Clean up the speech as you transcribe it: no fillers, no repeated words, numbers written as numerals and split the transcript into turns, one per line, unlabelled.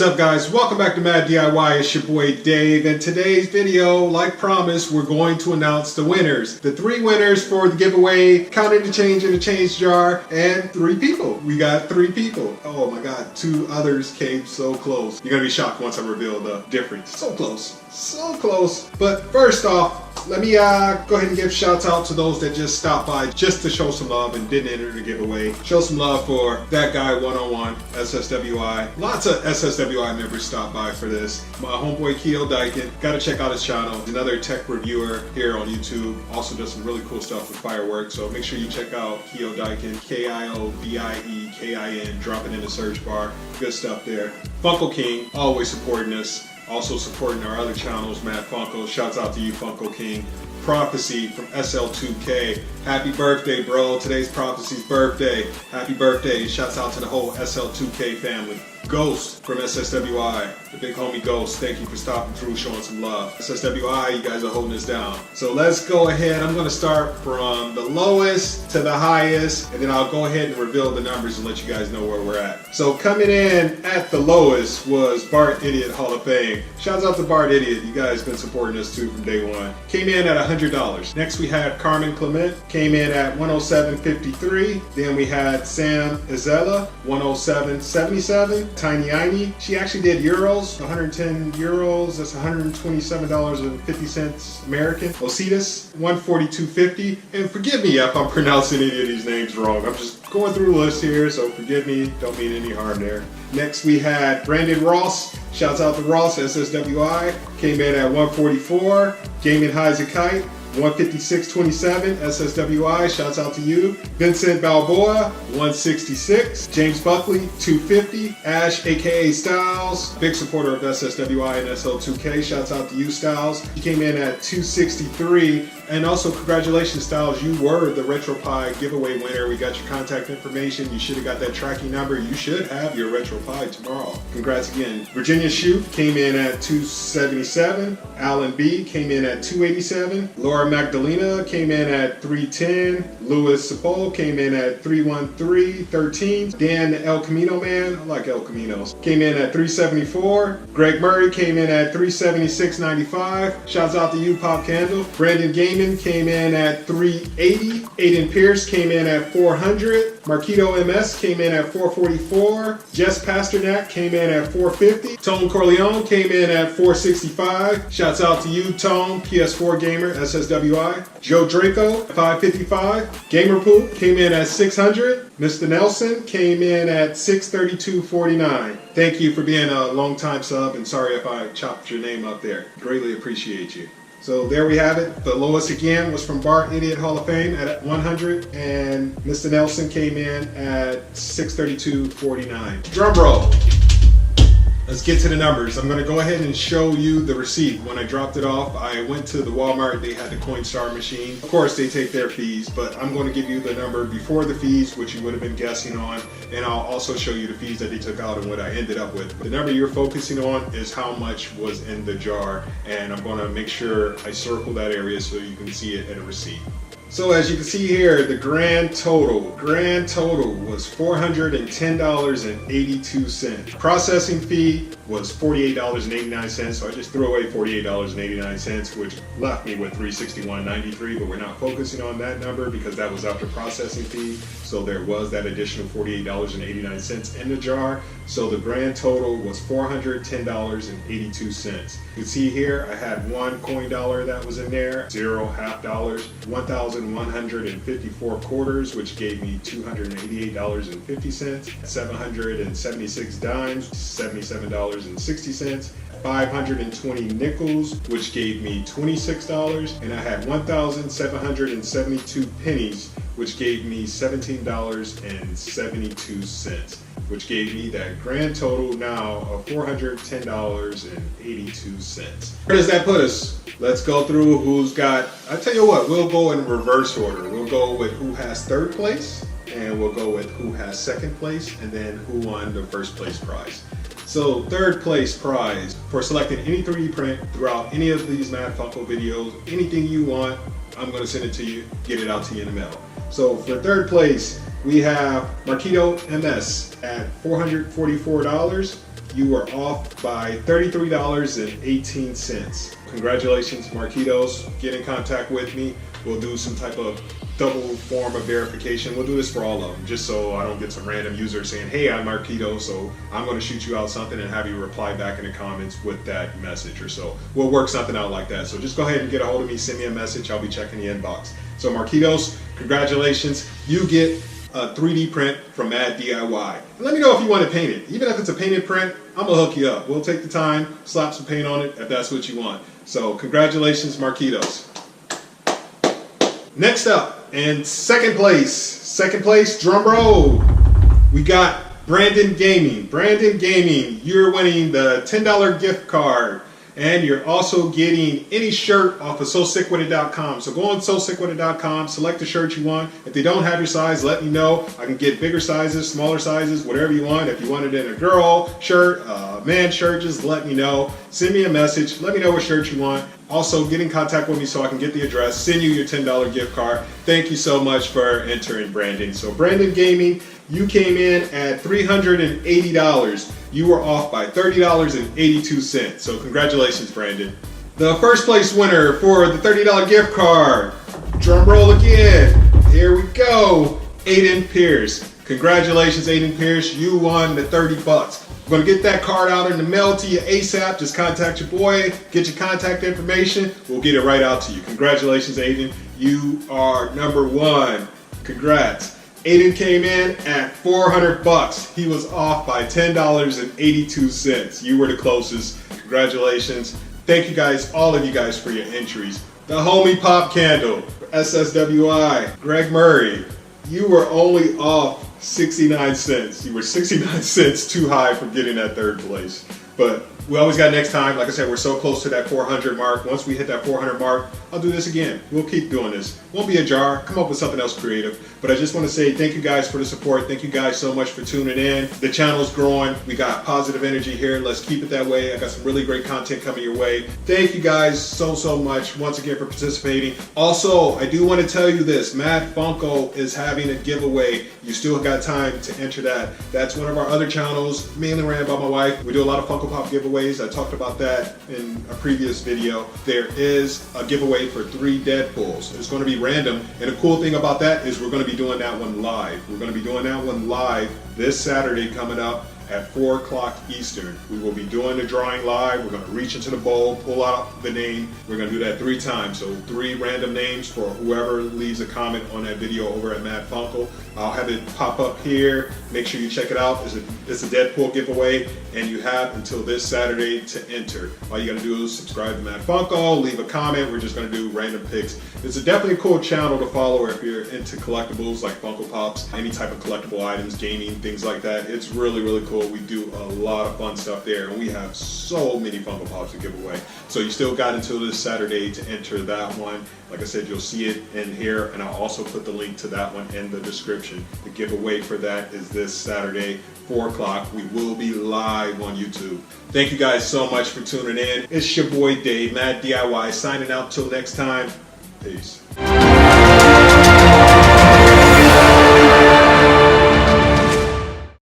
up, guys? Welcome back to Mad DIY. It's your boy Dave. In today's video, like promised, we're going to announce the winners. The 3 winners for the giveaway, counting the change in the change jar, and 3 people. We got 3 people. Oh my god, 2 others came so close. You're gonna be shocked once I reveal the difference. So close. So close. But first off, let me go ahead and give shouts out to those that just stopped by just to show some love and didn't enter the giveaway. Show some love for that guy 101, SSWI. Lots of SSWI members stopped by for this. My homeboy Keo Daikin, gotta check out his channel. Another tech reviewer here on YouTube. Also does some really cool stuff with fireworks. So make sure you check out Keo Daikin, KIODIEKIN. Drop it in the search bar. Good stuff there. Funko King, always supporting us. Also supporting our other channels, MAD Funkos. Shouts out to you, Funko King. Prophecy from SL2K. Happy birthday, bro. Today's Prophecy's birthday. Happy birthday. Shouts out to the whole SL2K family. Ghost from SSWI. The big homie Ghost. Thank you for stopping through, showing some love. SSWI, you guys are holding us down. So let's go ahead. I'm going to start from the lowest to the highest, and then I'll go ahead and reveal the numbers and let you guys know where we're at. So coming in at the lowest was Bart Idiot Hall of Fame. Shouts out to Bart Idiot. You guys been supporting us too from day one. Came in at $100. Next we had Carmen Clement. Came in at $107.53. Then we had Sam Izella, $107.77. Tiny Aini, she actually did euros, 110 euros, that's $127.50 American. Ositas, $142.50. And forgive me if I'm pronouncing any of these names wrong. I'm just going through the list here, so forgive me, don't mean any harm there. Next we had Brandon Ross. Shouts out to Ross, SSWI. Came in at $144. Gaming Highs a Kite, $156.27, SSWI, shouts out to you. Vincent Balboa, $166. James Buckley, $250. Ash, aka Styles, big supporter of SSWI and SL2K, shouts out to you, Styles. He came in at $263. And also, congratulations, Styles, you were the RetroPie giveaway winner. We got your contact information. You should have got that tracking number. You should have your RetroPie tomorrow. Congrats again. Virginia Shoup came in at $277. Alan B came in at $287. Laura Magdalena came in at $310. Louis Sepul came in at $313.13. Dan El Camino Man, I like El Caminos, came in at $374. Greg Murray came in at $376.95. Shouts out to you, Pop Candle. Brandon Gaming came in at $380. Aiden Pierce came in at $400. Marquito MS came in at $444. Jess Pasternak came in at $450. Tone Corleone came in at $465. Shouts out to you, Tone, PS4 gamer, SSWI. Joe Draco, $555. Gamer Poop came in at $600. Mr. Nelson came in at $632.49. Thank you for being a long-time sub, and sorry if I chopped your name up there. Greatly appreciate you. So there we have it. The lowest again was from Bart Idiot Hall of Fame at $100, and Mr. Nelson came in at $632.49. Drum roll. Let's get to the numbers. I'm going to go ahead and show you the receipt. When I dropped it off, I went to the Walmart. They had the Coinstar machine. Of course, they take their fees, but I'm going to give you the number before the fees, which you would have been guessing on, and I'll also show you the fees that they took out and what I ended up with. The number you're focusing on is how much was in the jar, and I'm going to make sure I circle that area so you can see it in a receipt. So as you can see here, the grand total was $410.82. Processing fee was $48.89, so I just threw away $48.89, which left me with $361.93, but we're not focusing on that number because that was after processing fee, so there was that additional $48.89 in the jar. So the grand total was $410.82. You can see here, I had 1 coin dollar that was in there, 0 half dollars, 1,154 quarters, which gave me $288.50, 776 dimes, $77.60, 520 nickels, which gave me $26, and I had 1,772 pennies, which gave me $17.72, which gave me that grand total now of $410.82. Where does that put us? Let's go through who's got, I tell you what, we'll go in reverse order. We'll go with who has 3rd place, and we'll go with who has 2nd place, and then who won the 1st place prize. So 3rd place prize for selecting any 3D print throughout any of these Mad Funko videos, anything you want, I'm going to send it to you, get it out to you in the mail. So for 3rd place, we have Marquito MS at $444. You are off by $33.18. Congratulations, Marquitos. Get in contact with me. We'll do some type of double form of verification. We'll do this for all of them, just so I don't get some random user saying, hey, I'm Marquito, so I'm going to shoot you out something and have you reply back in the comments with that message or so. We'll work something out like that. So just go ahead and get a hold of me, send me a message. I'll be checking the inbox. So Marquitos, congratulations. You get a 3D print from MAD DIY. And let me know if you want to paint it. Even if it's a painted print, I'm going to hook you up. We'll take the time, slap some paint on it if that's what you want. So congratulations, Marquitos. Next up, in second place, drum roll, we got Brandon Gaming. Brandon Gaming, you're winning the $10 gift card, and you're also getting any shirt off of SoSickWithIt.com. So go on SoSickWithIt.com, select the shirt you want. If they don't have your size, let me know. I can get bigger sizes, smaller sizes, whatever you want. If you want it in a girl shirt, man shirt, just let me know. Send me a message, let me know what shirt you want. Also, get in contact with me so I can get the address, send you your $10 gift card. Thank you so much for entering, Brandon. So Brandon Gaming, you came in at $380. You were off by $30.82. So congratulations, Brandon. The first place winner for the $30 gift card, drum roll again, here we go, AIDEN Pierce. Congratulations, AIDEN Pierce, you won the 30 bucks. I'm gonna get that card out in the mail to you ASAP. Just contact your boy, get your contact information. We'll get it right out to you. Congratulations, AIDEN. You are number one. Congrats. AIDEN came in at 400 bucks. He was off by $10.82. You were the closest. Congratulations. Thank you guys, all of you guys, for your entries. The Homie Pop Candle, SSWI, Greg Murray. You were only off 69 cents. You were 69 cents too high for getting that third place. But we always got next time. Like I said, we're so close to that 400 mark. Once we hit that 400 mark, I'll do this again. We'll keep doing this. Won't be a jar. Come up with something else creative. But I just want to say thank you guys for the support. Thank you guys so much for tuning in. The channel's growing. We got positive energy here. Let's keep it that way. I got some really great content coming your way. Thank you guys so much once again for participating. Also, I do want to tell you this. MAD Funko is having a giveaway. You still got time to enter that. That's one of our other channels, mainly ran by my wife. We do a lot of Funko Pop giveaways. I talked about that in a previous video. There is a giveaway for 3 Deadpools. It's going to be random, and the cool thing about that is we're going to be doing that one live. We're going to be doing that one live this Saturday coming up at 4 o'clock Eastern. We will be doing the drawing live. We're going to reach into the bowl, pull out the name. We're going to do that 3 times. So 3 random names for whoever leaves a comment on that video over at MAD Funko. I'll have it pop up here. Make sure you check it out. It's a Deadpool giveaway, and you have until this Saturday to enter. All you got to do is subscribe to MAD Funko, leave a comment. We're just going to do random picks. It's definitely a cool channel to follow if you're into collectibles like Funko Pops, any type of collectible items, gaming, things like that. It's really cool. We do a lot of fun stuff there, and we have so many Funko Pops to give away. So you still got until this Saturday to enter that one. Like I said, you'll see it in here, and I'll also put the link to that one in the description. The giveaway for that is this Saturday, 4 o'clock. We will be live on YouTube. Thank you guys so much for tuning in. It's your boy Dave, MAD DIY, signing out till next time. Peace.